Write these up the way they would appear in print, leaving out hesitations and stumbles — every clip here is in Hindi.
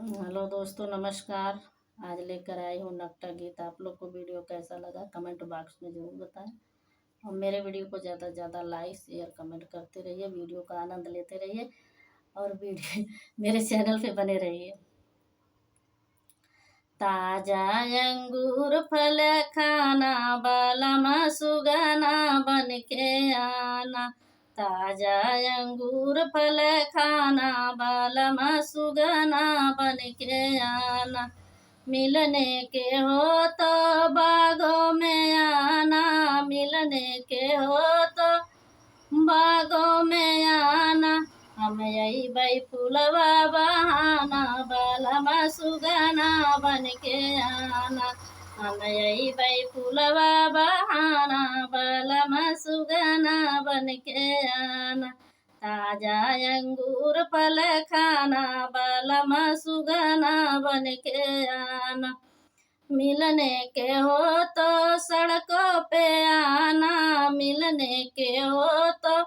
हेलो दोस्तों, नमस्कार। आज लेकर आई हूँ नकटा गीत। आप लोग को वीडियो कैसा लगा कमेंट बॉक्स में ज़रूर बताएं। और मेरे वीडियो को ज़्यादा से ज़्यादा लाइक शेयर कमेंट करते रहिए, वीडियो का आनंद लेते रहिए और वीडियो मेरे चैनल पे बने रहिए। ताजा अंगूर फल खाना, बालमा सुगना बन के आना। ताजा अंगूर फल खाना, बालमा सुगना बन के आना। मिलने के हो तो बागों में आना, मिलने के हो तो बागों में आना। हम यही भाई फूलवा बहाना, बालमा सुगना बन के आना। हम यही भाई फूलवा बहाना, बालमा सुगना बन के आना। ताजा अंगूर फल खाना, बालमा सुगना बन के आना। मिलने के हो तो सड़कों पे आना, मिलने के हो तो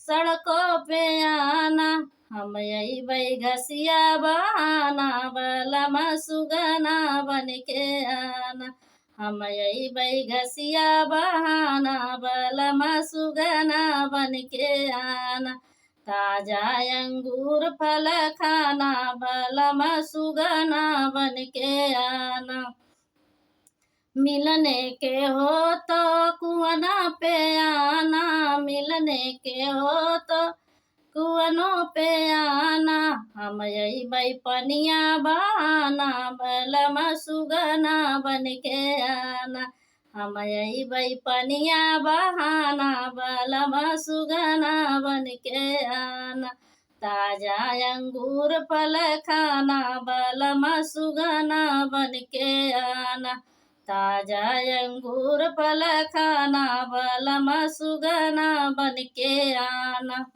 सड़कों पे आना। हम यही भाई घसिया बहाना, बालमा सुगना बन के आना। हम यही भाई घसिया बहाना, बालमा सुगना बन के आना। ताजा अंगूर फल खाना, बालमा सुगना बन के आना। मिलने के हो तो कुआना पे आना, मिलने के हो तो कुआनों पे आना। हम यही भाई पनिया बहाना, बालमा सुगना बन के आना। हम यही भाई पनिया बहाना, बालमा सुगना बन के आना। ताजा अंगूर फल खाना, बालमा सुगना बन के आना। ताजा अंगूर फल खाना, बालमा सुगना बन के आना।